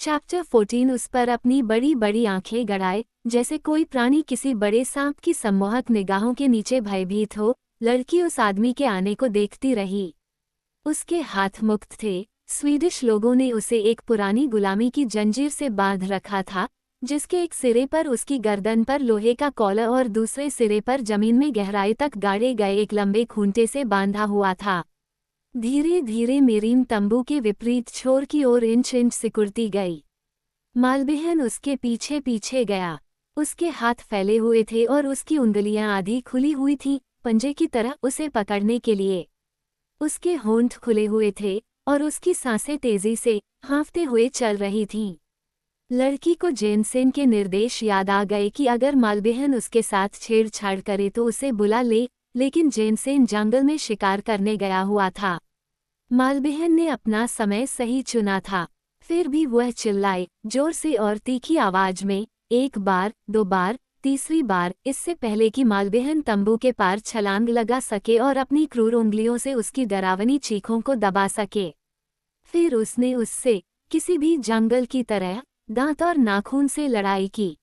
Chapter 14। उस पर अपनी बड़ी बड़ी आंखें गड़ाए, जैसे कोई प्राणी किसी बड़े सांप की सम्मोहक निगाहों के नीचे भयभीत हो। लड़की उस आदमी के आने को देखती रही। उसके हाथ मुक्त थे। स्वीडिश लोगों ने उसे एक पुरानी गुलामी की जंजीर से बांध रखा था, जिसके एक सिरे पर उसकी गर्दन पर लोहे का कॉलर और दूसरे सिरे पर जमीन में गहराई तक गाड़े गए एक लंबे खूंटे से बांधा हुआ था। धीरे धीरे मेरीम तंबू के विपरीत छोर की ओर इंच इंच सिकुड़ती गई। मालविहन उसके पीछे पीछे गया। उसके हाथ फैले हुए थे और उसकी उंगलियां आधी खुली हुई थीं, पंजे की तरह उसे पकड़ने के लिए। उसके होंठ खुले हुए थे और उसकी सांसें तेजी से हाँफते हुए चल रही थीं। लड़की को जेनसेन के निर्देश याद आ गए कि अगर मालविहन उसके साथ छेड़छाड़ करे तो उसे बुला ले, लेकिन जेनसेन जंगल में शिकार करने गया हुआ था। मालविहन ने अपना समय सही चुना था। फिर भी वह चिल्लाए, जोर से और तीखी आवाज में, एक बार, दो बार, तीसरी बार, इससे पहले कि मालविहन तंबू के पार छलांग लगा सके और अपनी क्रूर उंगलियों से उसकी डरावनी चीखों को दबा सके। फिर उसने उससे, किसी भी जंगल की तरह, दांत और नाखून से लड़ाई की।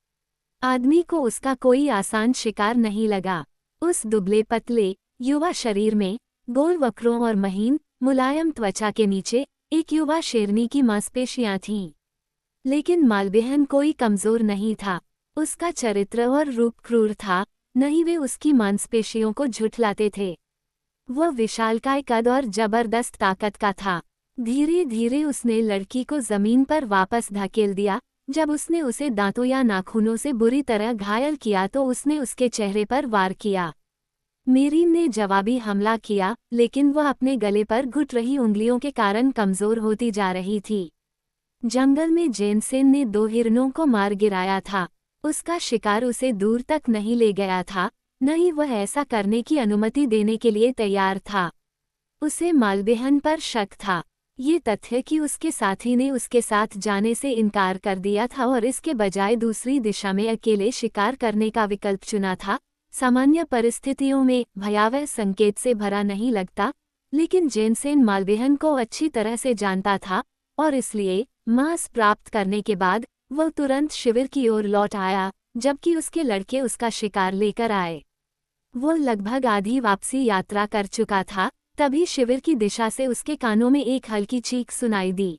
आदमी को उसका कोई आसान शिकार नहीं लगा। उस दुबले पतले, युवा शरीर में, गोल वक्रों और महीन, मुलायम त्वचा के नीचे, एक युवा शेरनी की मांसपेशियां थीं। लेकिन मालविहन कोई कमजोर नहीं था। उसका चरित्र और रूप क्रूर था, नहीं वे उसकी मांसपेशियों को झुठलाते थे। वह विशालकाय कद और जबरदस्त ताकत का था। धीरे धीरे उसने लड़की को जमीन पर वापस धकेल दिया। जब उसने उसे दांतों या नाखूनों से बुरी तरह घायल किया तो उसने उसके चेहरे पर वार किया। मेरीम ने जवाबी हमला किया, लेकिन वह अपने गले पर घुट रही उंगलियों के कारण कमजोर होती जा रही थी। जंगल में जेनसेन ने 2 हिरणों को मार गिराया था। उसका शिकार उसे दूर तक नहीं ले गया था, न ही वह ऐसा करने की अनुमति देने के लिए तैयार था। उसे मालविहन पर शक था। ये तथ्य कि उसके साथी ने उसके साथ जाने से इनकार कर दिया था और इसके बजाय दूसरी दिशा में अकेले शिकार करने का विकल्प चुना था, सामान्य परिस्थितियों में भयावह संकेत से भरा नहीं लगता, लेकिन जेनसेन मालविहन को अच्छी तरह से जानता था और इसलिए मांस प्राप्त करने के बाद वह तुरंत शिविर की ओर लौट आया, जबकि उसके लड़के उसका शिकार लेकर आए। वो लगभग आधी वापसी यात्रा कर चुका था, तभी शिविर की दिशा से उसके कानों में एक हल्की चीख सुनाई दी।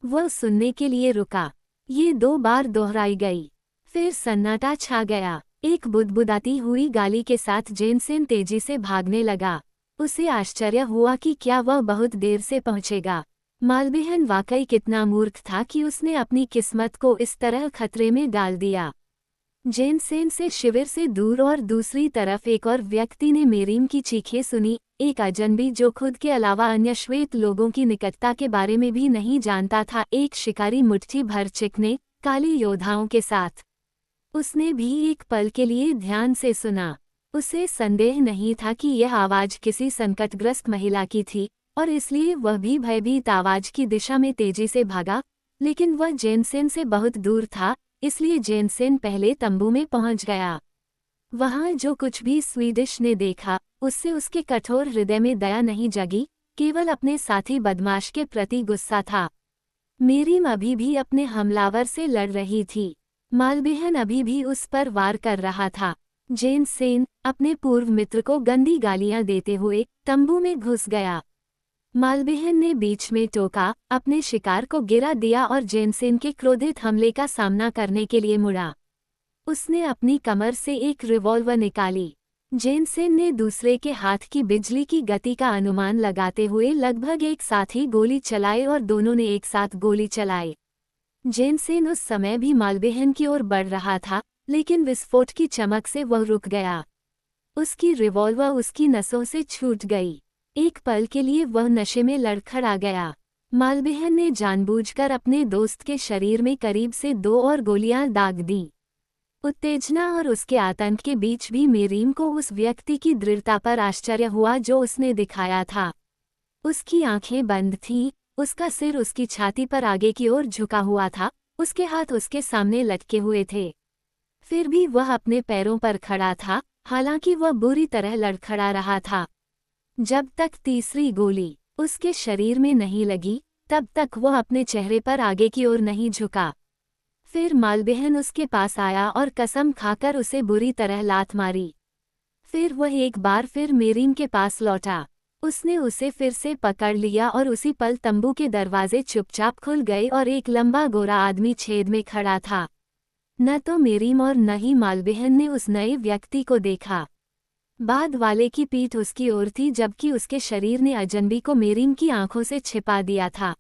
वह सुनने के लिए रुका। ये 2 बार दोहराई गई। फिर सन्नाटा छा गया। एक बुदबुदाती हुई गाली के साथ जेनसेन तेजी से भागने लगा। उसे आश्चर्य हुआ कि क्या वह बहुत देर से पहुंचेगा। मालविहन वाकई कितना मूर्ख था कि उसने अपनी किस्मत को इस तरह खतरे में डाल दिया। जेनसेन से शिविर से दूर और दूसरी तरफ एक और व्यक्ति ने मेरीम की चीखें सुनी, एक अजनबी जो खुद के अलावा अन्य श्वेत लोगों की निकटता के बारे में भी नहीं जानता था, एक शिकारी मुट्ठी भर चिकने, काले योद्धाओं के साथ। उसने भी एक पल के लिए ध्यान से सुना। उसे संदेह नहीं था कि यह आवाज किसी संकटग्रस्त महिला की थी, और इसलिए वह भी भयभीत आवाज की दिशा में तेजी से भागा, लेकिन वह जेनसेन से बहुत दूर था, इसलिए जेनसेन पहले तंबू में पहुंच गया। वहां जो कुछ भी स्वीडिश ने देखा, उससे उसके कठोर हृदय में दया नहीं जगी, केवल अपने साथी बदमाश के प्रति गुस्सा था। मेरीम अभी भी अपने हमलावर से लड़ रही थी। मालविहन अभी भी उस पर वार कर रहा था। जेनसेन अपने पूर्व मित्र को गंदी गालियां देते हुए तंबू में घुस गया। मालविहन ने बीच में टोका, अपने शिकार को गिरा दिया और जेनसेन के क्रोधित हमले का सामना करने के लिए मुड़ा। उसने अपनी कमर से एक रिवॉल्वर निकाली। जेनसेन ने दूसरे के हाथ की बिजली की गति का अनुमान लगाते हुए लगभग एक साथ ही गोली चलाई और दोनों ने एक साथ गोली चलाई। जेनसेन उस समय भी मालविहन की ओर बढ़ रहा था, लेकिन विस्फोट की चमक से वह रुक गया। उसकी रिवॉल्वर उसकी नसों से छूट गई। एक पल के लिए वह नशे में लड़खड़ा गया। मालविहन ने जानबूझकर अपने दोस्त के शरीर में करीब से 2 और गोलियां दाग दीं। उत्तेजना और उसके आतंक के बीच भी मेरीम को उस व्यक्ति की दृढ़ता पर आश्चर्य हुआ जो उसने दिखाया था। उसकी आंखें बंद थीं, उसका सिर उसकी छाती पर आगे की ओर झुका हुआ था, उसके हाथ उसके सामने लटके हुए थे। फिर भी वह अपने पैरों पर खड़ा था, हालांकि वह बुरी तरह लड़खड़ा रहा था। जब तक तीसरी गोली उसके शरीर में नहीं लगी, तब तक वह अपने चेहरे पर आगे की ओर नहीं झुका। फिर मालबेहन उसके पास आया और कसम खाकर उसे बुरी तरह लात मारी। फिर वह एक बार फिर मेरीम के पास लौटा। उसने उसे फिर से पकड़ लिया और उसी पल तंबू के दरवाजे चुपचाप खुल गए और एक लंबा गोरा आदमी छेद में खड़ा था। न तो मेरीम और न ही मालबेहन ने उस नए व्यक्ति को देखा। बाद वाले की पीठ उसकी ओर थी, जबकि उसके शरीर ने अजनबी को मेरीम की आंखों से छिपा दिया था।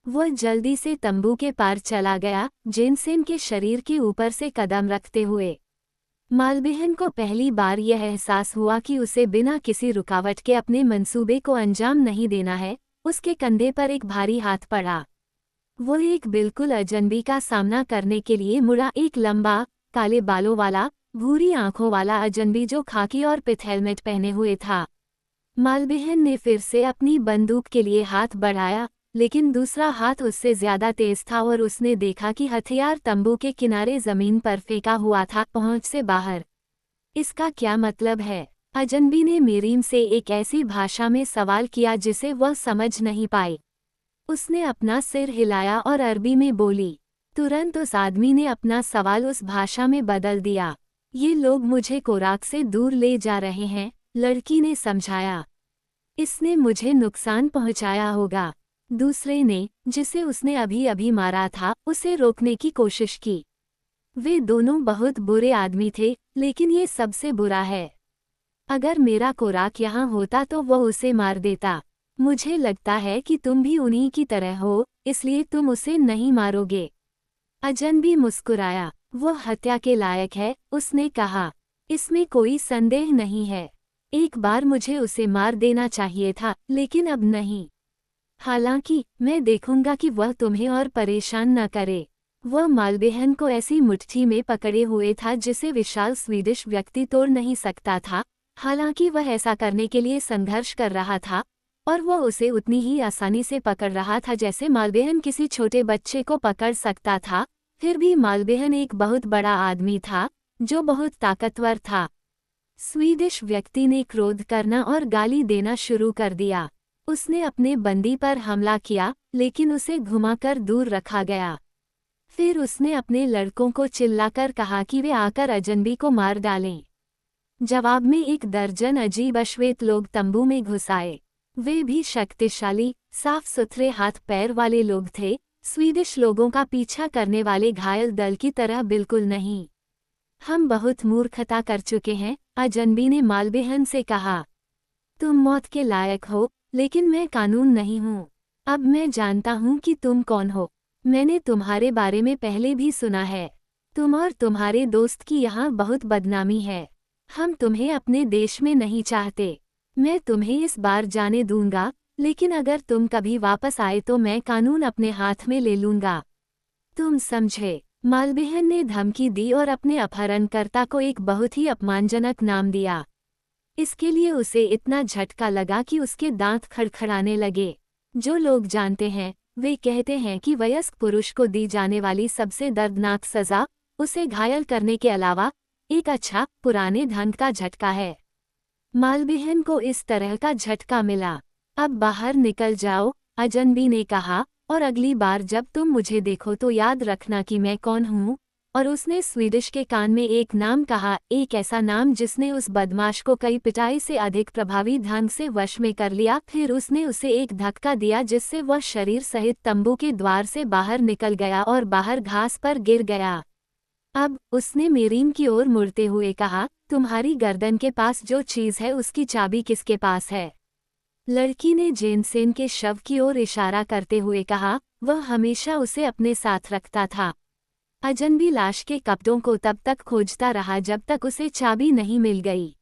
वह जल्दी से तंबू के पार चला गया, जेनसेन के शरीर के ऊपर से कदम रखते हुए। मालबेहन को पहली बार यह एहसास हुआ कि उसे बिना किसी रुकावट के अपने मंसूबे को अंजाम नहीं देना है। उसके कंधे पर एक भारी हाथ पड़ा। वो एक बिल्कुल अजनबी का सामना करने के लिए मुड़ा, एक लंबा, काले बालों वाला, भूरी आंखों वाला अजनबी जो खाकी और पिथ हेलमेट पहने हुए था। मालबेहन ने फिर से अपनी बंदूक के लिए हाथ बढ़ाया, लेकिन दूसरा हाथ उससे ज्यादा तेज था और उसने देखा कि हथियार तंबू के किनारे जमीन पर फेंका हुआ था, पहुंच से बाहर। इसका क्या मतलब है? अजनबी ने मेरीम से एक ऐसी भाषा में सवाल किया जिसे वह समझ नहीं पाई। उसने अपना सिर हिलाया और अरबी में बोली। तुरंत उस आदमी ने अपना सवाल उस भाषा में बदल दिया। ये लोग मुझे कोराक से दूर ले जा रहे हैं, लड़की ने समझाया। इसने मुझे नुकसान पहुंचाया होगा। दूसरे ने, जिसे उसने अभी अभी मारा था, उसे रोकने की कोशिश की। वे दोनों बहुत बुरे आदमी थे, लेकिन ये सबसे बुरा है। अगर मेरा कोराक यहाँ होता तो वह उसे मार देता। मुझे लगता है कि तुम भी उन्हीं की तरह हो, इसलिए तुम उसे नहीं मारोगे। अजनबी मुस्कुराया। वह हत्या के लायक है, उसने कहा। इसमें कोई संदेह नहीं है। एक बार मुझे उसे मार देना चाहिए था, लेकिन अब नहीं। हालांकि मैं देखूंगा कि वह तुम्हें और परेशान न करे। वह मालबेहन को ऐसी मुट्ठी में पकड़े हुए था जिसे विशाल स्वीडिश व्यक्ति तोड़ नहीं सकता था। हालांकि वह ऐसा करने के लिए संघर्ष कर रहा था, और वह उसे उतनी ही आसानी से पकड़ रहा था जैसे मालबेहन किसी छोटे बच्चे को पकड़ सकता था। फिर भी मालबेहन एक बहुत बड़ा आदमी था, जो बहुत ताकतवर था। स्वीडिश व्यक्ति ने क्रोध करना और गाली देना शुरू कर दिया। उसने अपने बंदी पर हमला किया, लेकिन उसे घुमाकर दूर रखा गया। फिर उसने अपने लड़कों को चिल्लाकर कहा कि वे आकर अजनबी को मार डालें। जवाब में एक दर्जन अजीब अश्वेत लोग तंबू में घुस आए। वे भी शक्तिशाली, साफ सुथरे हाथ पैर वाले लोग थे, स्वीडिश लोगों का पीछा करने वाले घायल दल की तरह बिल्कुल नहीं। हम बहुत मूर्खता कर चुके हैं, अजनबी ने मालबेहन से कहा। तुम मौत के लायक हो, लेकिन मैं कानून नहीं हूँ। अब मैं जानता हूँ कि तुम कौन हो। मैंने तुम्हारे बारे में पहले भी सुना है। तुम और तुम्हारे दोस्त की यहाँ बहुत बदनामी है। हम तुम्हें अपने देश में नहीं चाहते। मैं तुम्हें इस बार जाने दूंगा, लेकिन अगर तुम कभी वापस आए तो मैं कानून अपने हाथ में ले लूंगा। तुम समझे? मालबेहन ने धमकी दी और अपने अपहरणकर्ता को एक बहुत ही अपमानजनक नाम दिया। इसके लिए उसे इतना झटका लगा कि उसके दांत खड़खड़ाने लगे। जो लोग जानते हैं, वे कहते हैं कि वयस्क पुरुष को दी जाने वाली सबसे दर्दनाक सजा उसे घायल करने के अलावा एक अच्छा, पुराने ढंग का झटका है। मालबेहन को इस तरह का झटका मिला। अब बाहर निकल जाओ, अजनबी ने कहा, और अगली बार जब तुम मुझे देखो तो याद रखना कि मैं कौन हूँ। और उसने स्वीडिश के कान में एक नाम कहा, एक ऐसा नाम जिसने उस बदमाश को कई पिटाई से अधिक प्रभावी ढंग से वश में कर लिया। फिर उसने उसे एक धक्का दिया जिससे वह शरीर सहित तंबू के द्वार से बाहर निकल गया और बाहर घास पर गिर गया। अब उसने मेरीम की ओर मुड़ते हुए कहा, तुम्हारी गर्दन के पास जो चीज है उसकी चाबी किसके पास है? लड़की ने जेनसेन के शव की ओर इशारा करते हुए कहा, वह हमेशा उसे अपने साथ रखता था। अजनबी लाश के कपड़ों को तब तक खोजता रहा जब तक उसे चाबी नहीं मिल गई।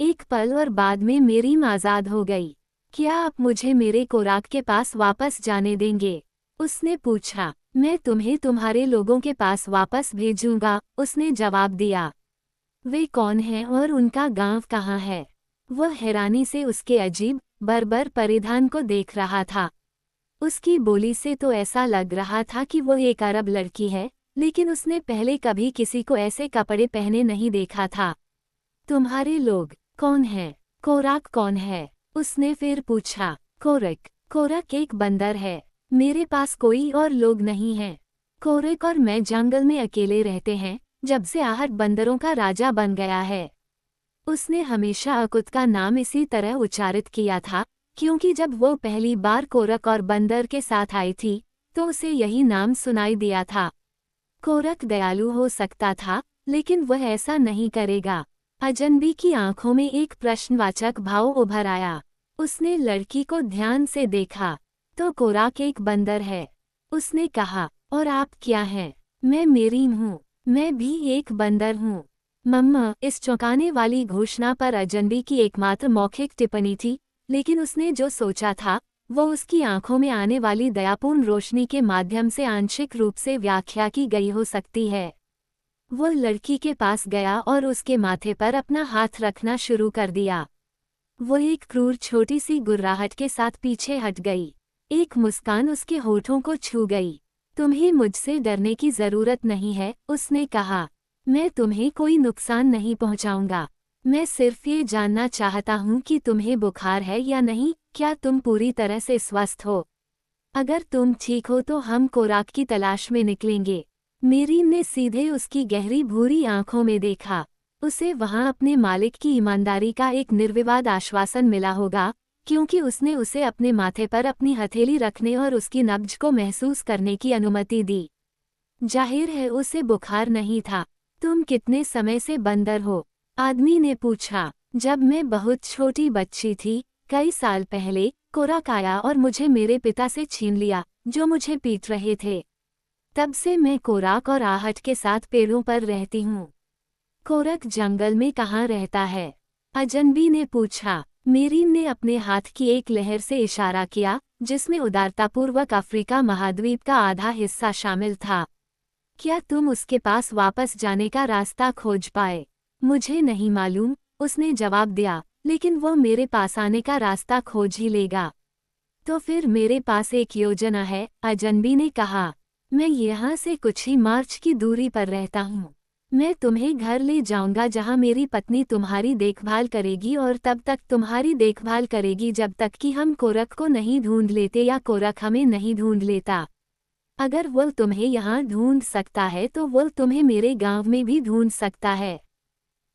एक पल और बाद में मेरीम आज़ाद हो गई। क्या आप मुझे मेरे कोराक के पास वापस जाने देंगे? उसने पूछा। मैं तुम्हें तुम्हारे लोगों के पास वापस भेजूंगा, उसने जवाब दिया। वे कौन हैं और उनका गांव कहाँ है? वह हैरानी से उसके अजीब, बर्बर परिधान को देख रहा था। उसकी बोली से तो ऐसा लग रहा था कि वह एक अरब लड़की है, लेकिन उसने पहले कभी किसी को ऐसे कपड़े पहने नहीं देखा था। तुम्हारे लोग कौन हैं? कोराक कौन है? उसने फिर पूछा। कोरक एक बंदर है। मेरे पास कोई और लोग नहीं हैं। कोरक और मैं जंगल में अकेले रहते हैं जब से आहट बंदरों का राजा बन गया है। उसने हमेशा अकुत का नाम इसी तरह उच्चारित किया था, क्योंकि जब वो पहली बार कोरक और बंदर के साथ आई थी तो उसे यही नाम सुनाई दिया था। कोरक दयालु हो सकता था, लेकिन वह ऐसा नहीं करेगा। अजनबी की आंखों में एक प्रश्नवाचक भाव उभर आया। उसने लड़की को ध्यान से देखा। तो कोराक एक बंदर है। उसने कहा, और आप क्या हैं? मैं मेरीम हूँ। मैं भी एक बंदर हूँ। मम्मा, इस चौंकाने वाली घोषणा पर अजनबी की एकमात्र मौखिक टिप्पणी थी, लेकिन उसने जो सोचा था वो उसकी आंखों में आने वाली दयापूर्ण रोशनी के माध्यम से आंशिक रूप से व्याख्या की गई हो सकती है। वो लड़की के पास गया और उसके माथे पर अपना हाथ रखना शुरू कर दिया। वो एक क्रूर छोटी सी गुर्राहट के साथ पीछे हट गई। एक मुस्कान उसके होठों को छू गई। तुम्हें मुझसे डरने की जरूरत नहीं है, उसने कहा। मैं तुम्हें कोई नुकसान नहीं पहुंचाऊंगा। मैं सिर्फ ये जानना चाहता हूँ कि तुम्हें बुखार है या नहीं, क्या तुम पूरी तरह से स्वस्थ हो? अगर तुम ठीक हो तो हम कोराक की तलाश में निकलेंगे। मेरीम ने सीधे उसकी गहरी भूरी आंखों में देखा। उसे वहां अपने मालिक की ईमानदारी का एक निर्विवाद आश्वासन मिला होगा, क्योंकि उसने उसे अपने माथे पर अपनी हथेली रखने और उसकी नब्ज को महसूस करने की अनुमति दी। जाहिर है उसे बुखार नहीं था। तुम कितने समय से बंदर हो? आदमी ने पूछा। जब मैं बहुत छोटी बच्ची थी, कई साल पहले, कोराक आया और मुझे मेरे पिता से छीन लिया, जो मुझे पीट रहे थे। तब से मैं कोराक और आहट के साथ पेड़ों पर रहती हूँ। कोरक जंगल में कहाँ रहता है? अजनबी ने पूछा। मेरीम ने अपने हाथ की एक लहर से इशारा किया, जिसमें उदारतापूर्वक अफ्रीका महाद्वीप का आधा हिस्सा शामिल था। क्या तुम उसके पास वापस जाने का रास्ता खोज पाए? मुझे नहीं मालूम, उसने जवाब दिया, लेकिन वो मेरे पास आने का रास्ता खोज ही लेगा। तो फिर मेरे पास एक योजना है, अजनबी ने कहा। मैं यहाँ से कुछ ही मार्च की दूरी पर रहता हूँ। मैं तुम्हें घर ले जाऊंगा जहाँ मेरी पत्नी तुम्हारी देखभाल करेगी और तब तक तुम्हारी देखभाल करेगी जब तक कि हम कोरक को नहीं ढूंढ लेते या कोरक हमें नहीं ढूंढ लेता। अगर वो तुम्हें यहाँ ढूंढ सकता है तो वो तुम्हें मेरे गांव में भी ढूंढ सकता है।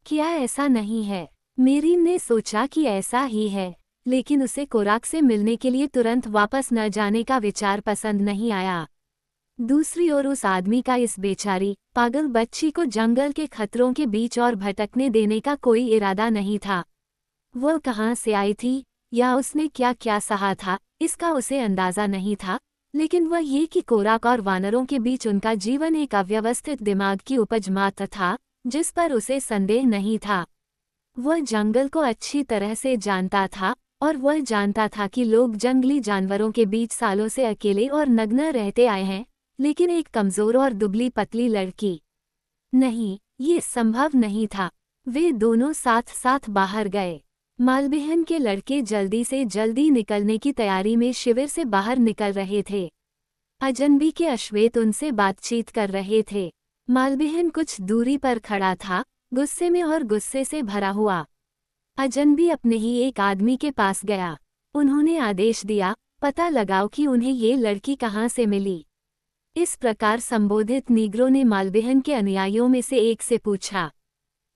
क्या ऐसा नहीं है? मेरीम ने सोचा कि ऐसा ही है, लेकिन उसे कोराक से मिलने के लिए तुरंत वापस न जाने का विचार पसंद नहीं आया। दूसरी ओर उस आदमी का इस बेचारी, पागल बच्ची को जंगल के खतरों के बीच और भटकने देने का कोई इरादा नहीं था। वो कहाँ से आई थी, या उसने क्या क्या सहा था, इसका उसे अंदाजा नहीं था, लेकिन वह ये कि कोराक और वानरों के बीच उनका जीवन एक अव्यवस्थित दिमाग की उपज मात्र था, जिस पर उसे संदेह नहीं था। वह जंगल को अच्छी तरह से जानता था, और वह जानता था कि लोग जंगली जानवरों के बीच सालों से अकेले और नग्न रहते आए हैं, लेकिन एक कमजोर और दुबली पतली लड़की। नहीं, ये संभव नहीं था। वे दोनों साथ साथ बाहर गए। मालबेहन के लड़के जल्दी से जल्दी निकलने की तैयारी में शिविर से बाहर निकल रहे थे। अजनबी के अश्वेत उनसे बातचीत कर रहे थे। मालबेहन कुछ दूरी पर खड़ा था, गुस्से में और गुस्से से भरा हुआ। अजनबी अपने ही एक आदमी के पास गया। उन्होंने आदेश दिया, पता लगाओ कि उन्हें ये लड़की कहाँ से मिली। इस प्रकार संबोधित नीग्रो ने मालबेहन के अनुयायियों में से एक से पूछा।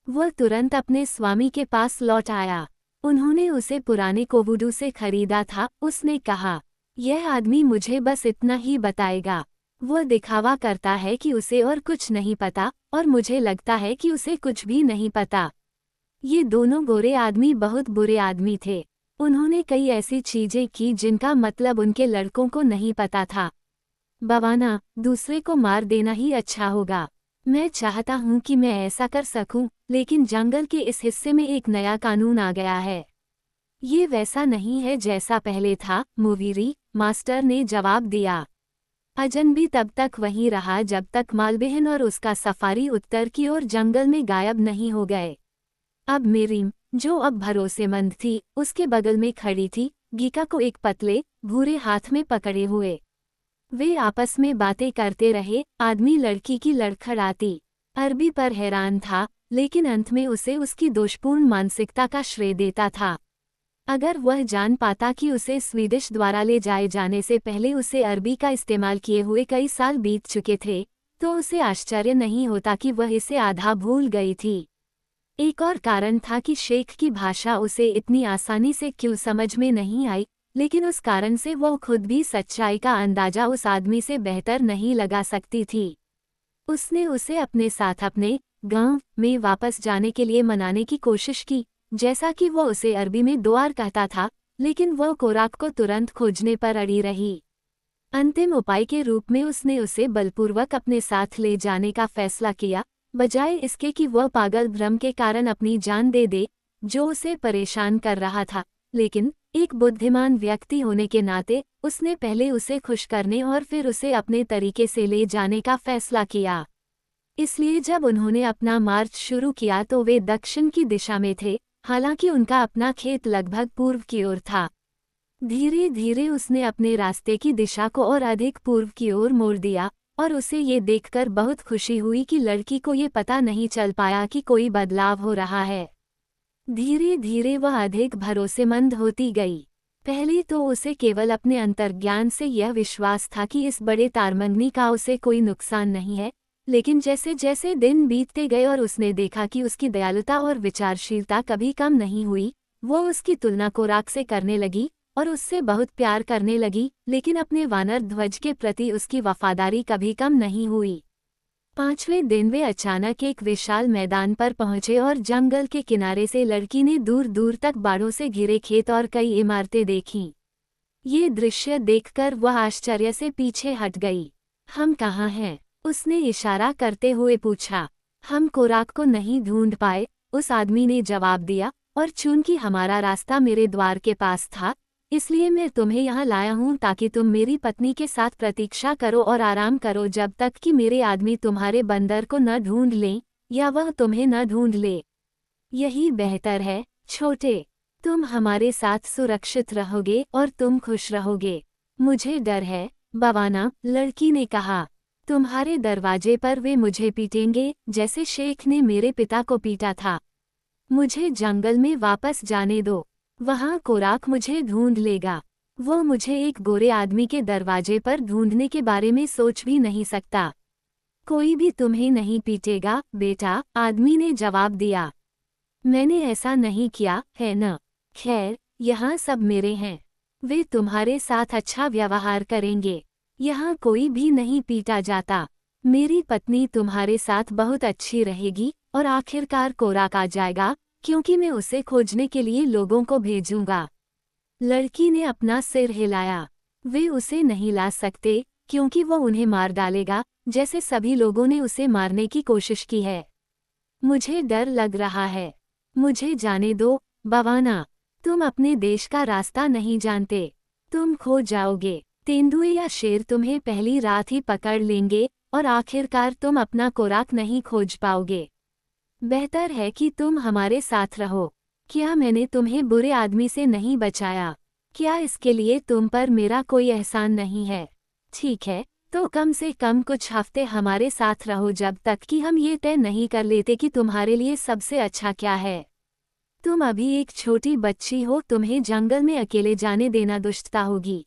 वह तुरंत अपने स्वामी के पास लौट आया। उन्होंने उसे पुराने कोवुडू से खरीदा था। उसने कहा, यह आदमी मुझे बस इतना ही बताएगा। वह दिखावा करता है कि उसे और कुछ नहीं पता, और मुझे लगता है कि उसे कुछ भी नहीं पता। ये दोनों गोरे आदमी बहुत बुरे आदमी थे। उन्होंने कई ऐसी चीजें की जिनका मतलब उनके लड़कों को नहीं पता था। बवाना, दूसरे को मार देना ही अच्छा होगा। मैं चाहता हूँ कि मैं ऐसा कर सकूं, लेकिन जंगल के इस हिस्से में एक नया कानून आ गया है। ये वैसा नहीं है जैसा पहले था, मुवीरी, मास्टर ने जवाब दिया। अजनबी तब तक वहीं रहा जब तक मालबेहन और उसका सफारी उत्तर की ओर जंगल में गायब नहीं हो गए। अब मेरीम, जो अब भरोसेमंद थी, उसके बगल में खड़ी थी, गीका को एक पतले, भूरे हाथ में पकड़े हुए। वे आपस में बातें करते रहे। आदमी लड़की की लड़खड़ाती अरबी पर हैरान था, लेकिन अंत में उसे उसकी दोषपूर्ण मानसिकता का श्रेय देता था। अगर वह जान पाता कि उसे स्वीडिश द्वारा ले जाए जाने से पहले उसे अरबी का इस्तेमाल किए हुए कई साल बीत चुके थे, तो उसे आश्चर्य नहीं होता कि वह इसे आधा भूल गई थी। एक और कारण था कि शेख की भाषा उसे इतनी आसानी से क्यों समझ में नहीं आई, लेकिन उस कारण से वो खुद भी सच्चाई का अंदाजा उस आदमी से बेहतर नहीं लगा सकती थी। उसने उसे अपने साथ अपने गांव में वापस जाने के लिए मनाने की कोशिश की, जैसा कि वो उसे अरबी में दुआर कहता था, लेकिन वह कोराक को तुरंत खोजने पर अड़ी रही। अंतिम उपाय के रूप में उसने उसे बलपूर्वक अपने साथ ले जाने का फैसला किया, बजाय इसके कि वह पागल भ्रम के कारण अपनी जान दे दे, जो उसे परेशान कर रहा था। लेकिन एक बुद्धिमान व्यक्ति होने के नाते उसने पहले उसे खुश करने और फिर उसे अपने तरीके से ले जाने का फैसला किया। इसलिए जब उन्होंने अपना मार्च शुरू किया तो वे दक्षिण की दिशा में थे, हालांकि उनका अपना खेत लगभग पूर्व की ओर था। धीरे धीरे उसने अपने रास्ते की दिशा को और अधिक पूर्व की ओर मोड़ दिया, और उसे ये देखकर बहुत खुशी हुई कि लड़की को ये पता नहीं चल पाया कि कोई बदलाव हो रहा है। धीरे धीरे वह अधिक भरोसेमंद होती गई। पहले तो उसे केवल अपने अंतर्ज्ञान से यह विश्वास था कि इस बड़े तारमंगनी का उसे कोई नुकसान नहीं है, लेकिन जैसे जैसे दिन बीतते गए और उसने देखा कि उसकी दयालुता और विचारशीलता कभी कम नहीं हुई, वो उसकी तुलना कोराक से करने लगी और उससे बहुत प्यार करने लगी, लेकिन अपने वानर ध्वज के प्रति उसकी वफादारी कभी कम नहीं हुई। 5वें दिन वे अचानक एक विशाल मैदान पर पहुंचे और जंगल के किनारे से लड़की ने दूर दूर तक बाड़ों से घिरे खेत और कई इमारतें देखीं। ये दृश्य देखकर वह आश्चर्य से पीछे हट गई। हम कहाँ हैं? उसने इशारा करते हुए पूछा। हम कोराक को नहीं ढूंढ पाए, उस आदमी ने जवाब दिया, और चूंकि हमारा रास्ता मेरे द्वार के पास था, इसलिए मैं तुम्हें यहाँ लाया हूँ ताकि तुम मेरी पत्नी के साथ प्रतीक्षा करो और आराम करो जब तक कि मेरे आदमी तुम्हारे बंदर को न ढूंढ लें या वह तुम्हें न ढूंढ ले। यही बेहतर है छोटे, तुम हमारे साथ सुरक्षित रहोगे और तुम खुश रहोगे। मुझे डर है बवाना, लड़की ने कहा। तुम्हारे दरवाजे पर वे मुझे पीटेंगे जैसे शेख ने मेरे पिता को पीटा था। मुझे जंगल में वापस जाने दो, वहाँ कोराक मुझे ढूंढ लेगा। वो मुझे एक गोरे आदमी के दरवाजे पर ढूंढने के बारे में सोच भी नहीं सकता। कोई भी तुम्हें नहीं पीटेगा बेटा, आदमी ने जवाब दिया। मैंने ऐसा नहीं किया है न। खैर, यहाँ सब मेरे हैं, वे तुम्हारे साथ अच्छा व्यवहार करेंगे। यहाँ कोई भी नहीं पीटा जाता। मेरी पत्नी तुम्हारे साथ बहुत अच्छी रहेगी और आखिरकार कोराक आ जाएगा, क्योंकि मैं उसे खोजने के लिए लोगों को भेजूंगा। लड़की ने अपना सिर हिलाया। वे उसे नहीं ला सकते क्योंकि वो उन्हें मार डालेगा, जैसे सभी लोगों ने उसे मारने की कोशिश की है। मुझे डर लग रहा है, मुझे जाने दो बवाना। तुम अपने देश का रास्ता नहीं जानते, तुम खो जाओगे। तेंदुए या शेर तुम्हें पहली रात ही पकड़ लेंगे और आखिरकार तुम अपना कोराक नहीं खोज पाओगे। बेहतर है कि तुम हमारे साथ रहो। क्या मैंने तुम्हें बुरे आदमी से नहीं बचाया? क्या इसके लिए तुम पर मेरा कोई एहसान नहीं है? ठीक है, तो कम से कम कुछ हफ्ते हमारे साथ रहो जब तक कि हम ये तय नहीं कर लेते कि तुम्हारे लिए सबसे अच्छा क्या है। तुम अभी एक छोटी बच्ची हो, तुम्हें जंगल में अकेले जाने देना दुष्टता होगी।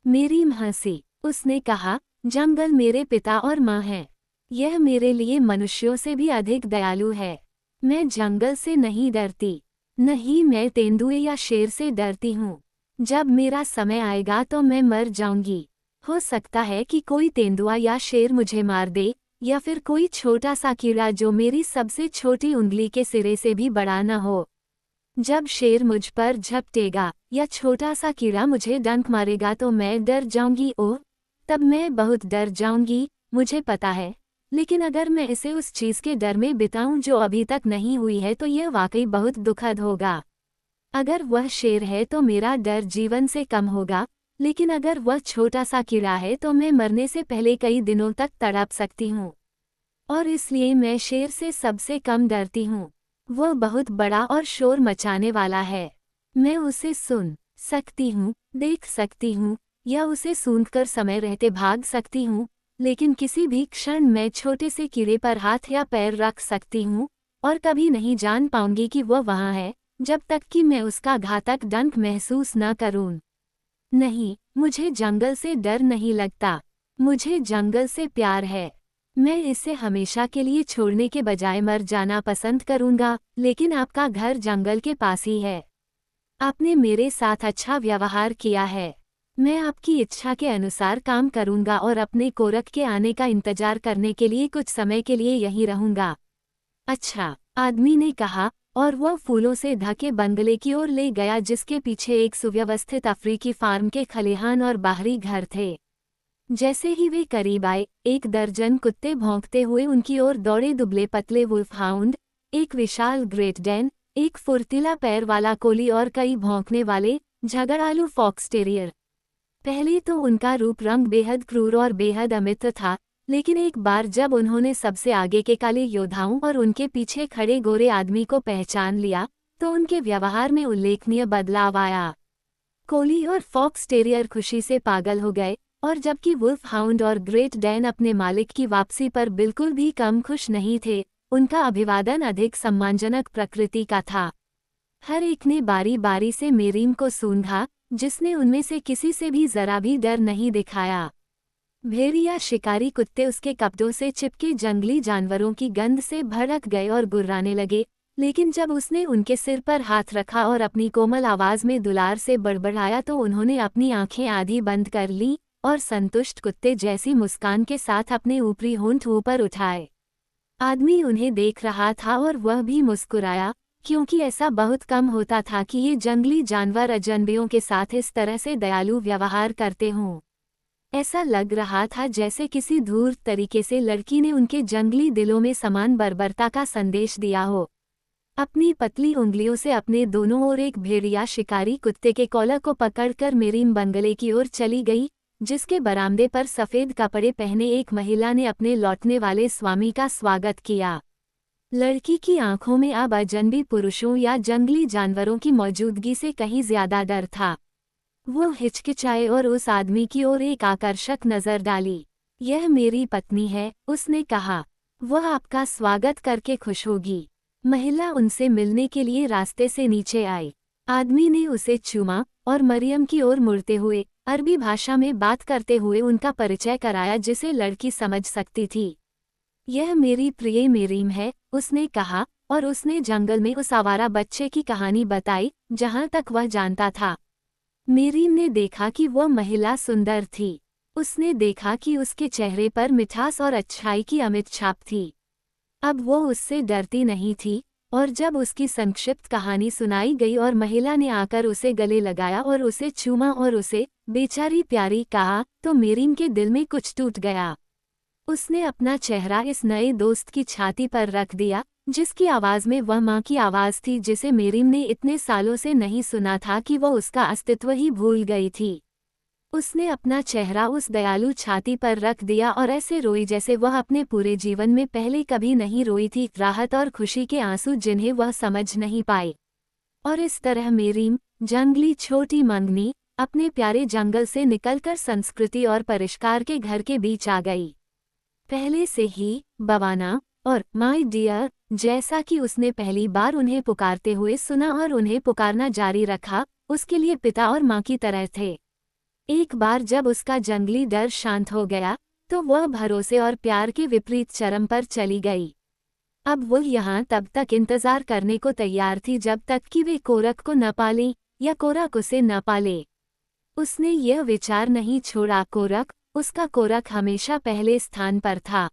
मेरी हंसी, उसने कहा, जंगल मेरे पिता और माँ हैं। यह मेरे लिए मनुष्यों से भी अधिक दयालु है। मैं जंगल से नहीं डरती, नहीं मैं तेंदुए या शेर से डरती हूँ। जब मेरा समय आएगा तो मैं मर जाऊंगी। हो सकता है कि कोई तेंदुआ या शेर मुझे मार दे, या फिर कोई छोटा सा कीड़ा जो मेरी सबसे छोटी उंगली के सिरे से भी बड़ा न हो। जब शेर मुझ पर झपटेगा या छोटा सा कीड़ा मुझे डंक मारेगा तो मैं डर जाऊंगी। ओह, तब मैं बहुत डर जाऊंगी, मुझे पता है। लेकिन अगर मैं इसे उस चीज़ के डर में बिताऊं जो अभी तक नहीं हुई है तो यह वाकई बहुत दुखद होगा। अगर वह शेर है तो मेरा डर जीवन से कम होगा, लेकिन अगर वह छोटा सा कीड़ा है तो मैं मरने से पहले कई दिनों तक तड़प सकती हूँ। और इसलिए मैं शेर से सबसे कम डरती हूँ। वह बहुत बड़ा और शोर मचाने वाला है। मैं उसे सुन सकती हूँ, देख सकती हूँ, या उसे सूंघकर समय रहते भाग सकती हूँ, लेकिन किसी भी क्षण मैं छोटे से कीड़े पर हाथ या पैर रख सकती हूँ और कभी नहीं जान पाऊंगी कि वह वहाँ है, जब तक कि मैं उसका घातक डंक महसूस न करूं। नहीं, मुझे जंगल से डर नहीं लगता। मुझे जंगल से प्यार है। मैं इसे हमेशा के लिए छोड़ने के बजाय मर जाना पसंद करूंगा, लेकिन आपका घर जंगल के पास ही है। आपने मेरे साथ अच्छा व्यवहार किया है। मैं आपकी इच्छा के अनुसार काम करूंगा और अपने कोरक के आने का इंतजार करने के लिए कुछ समय के लिए यहीं रहूंगा। अच्छा, आदमी ने कहा, और वह फूलों से ढके बंगले की ओर ले गया जिसके पीछे एक सुव्यवस्थित अफ्रीकी फार्म के खलिहान और बाहरी घर थे। जैसे ही वे करीब आए, एक दर्जन कुत्ते भौंकते हुए उनकी ओर दौड़े। दुबले पतले वुल्फ हाउंड, एक विशाल ग्रेट डैन, एक फुर्तीला पैर वाला कोली और कई भौंकने वाले झगड़ालू फॉक्स टेरियर। पहले तो उनका रूप रंग बेहद क्रूर और बेहद अमित्र था, लेकिन एक बार जब उन्होंने सबसे आगे के काले योद्धाओं और उनके पीछे खड़े गोरे आदमी को पहचान लिया, तो उनके व्यवहार में उल्लेखनीय बदलाव आया। कोली और फॉक्स टेरियर खुशी से पागल हो गए, और जबकि वुल्फ हाउंड और ग्रेट डैन अपने मालिक की वापसी पर बिल्कुल भी कम खुश नहीं थे, उनका अभिवादन अधिक सम्मानजनक प्रकृति का था। हर एक ने बारी बारी से मेरीम को सूंघा, जिसने उनमें से किसी से भी जरा भी डर नहीं दिखाया। भेड़िया शिकारी कुत्ते उसके कपड़ों से चिपके जंगली जानवरों की गंध से भड़क गए और गुर्राने लगे, लेकिन जब उसने उनके सिर पर हाथ रखा और अपनी कोमल आवाज में दुलार से बड़बड़ाया तो उन्होंने अपनी आंखें आधी बंद कर लीं और संतुष्ट कुत्ते जैसी मुस्कान के साथ अपने ऊपरी होंठ ऊपर उठाए। आदमी उन्हें देख रहा था और वह भी मुस्कुराया, क्योंकि ऐसा बहुत कम होता था कि ये जंगली जानवर अजनबियों के साथ इस तरह से दयालु व्यवहार करते हों। ऐसा लग रहा था जैसे किसी धूर्त तरीके से लड़की ने उनके जंगली दिलों में समान बर्बरता का संदेश दिया हो। अपनी पतली उंगलियों से अपने दोनों ओर एक भेड़िया शिकारी कुत्ते के कॉलर को पकड़कर मेरीम बंगले की ओर चली गई, जिसके बरामदे पर सफ़ेद कपड़े पहने एक महिला ने अपने लौटने वाले स्वामी का स्वागत किया। लड़की की आंखों में अब अजनबी पुरुषों या जंगली जानवरों की मौजूदगी से कहीं ज्यादा डर था। वो हिचकिचाए और उस आदमी की ओर एक आकर्षक नजर डाली। यह मेरी पत्नी है, उसने कहा। वह आपका स्वागत करके खुश होगी। महिला उनसे मिलने के लिए रास्ते से नीचे आई। आदमी ने उसे चूमा और मरियम की ओर मुड़ते हुए अरबी भाषा में बात करते हुए उनका परिचय कराया, जिसे लड़की समझ सकती थी। यह मेरी प्रिय मेरीम है, उसने कहा, और उसने जंगल में उस आवारा बच्चे की कहानी बताई, जहां तक वह जानता था। मेरीम ने देखा कि वह महिला सुंदर थी। उसने देखा कि उसके चेहरे पर मिठास और अच्छाई की अमिट छाप थी। अब वो उससे डरती नहीं थी, और जब उसकी संक्षिप्त कहानी सुनाई गई और महिला ने आकर उसे गले लगाया और उसे चूमा और उसे बेचारी प्यारी कहा, तो मेरीम के दिल में कुछ टूट गया। उसने अपना चेहरा इस नए दोस्त की छाती पर रख दिया, जिसकी आवाज़ में वह माँ की आवाज़ थी जिसे मेरीम ने इतने सालों से नहीं सुना था कि वह उसका अस्तित्व ही भूल गई थी। उसने अपना चेहरा उस दयालु छाती पर रख दिया और ऐसे रोई जैसे वह अपने पूरे जीवन में पहले कभी नहीं रोई थी, राहत और खुशी के आंसू जिन्हें वह समझ नहीं पाई। और इस तरह मेरीम, जंगली छोटी मंगनी, अपने प्यारे जंगल से निकलकर संस्कृति और परिष्कार के घर के बीच आ गई। पहले से ही बवाना और माय डियर जैसा कि उसने पहली बार उन्हें पुकारते हुए सुना और उन्हें पुकारना जारी रखा, उसके लिए पिता और माँ की तरह थे। एक बार जब उसका जंगली डर शांत हो गया, तो वह भरोसे और प्यार के विपरीत चरम पर चली गई। अब वो यहाँ तब तक इंतजार करने को तैयार थी जब तक कि वे कोरक को न पालें या कोरक उसे न पाले। उसने यह विचार नहीं छोड़ा, उसका कोरक हमेशा पहले स्थान पर था।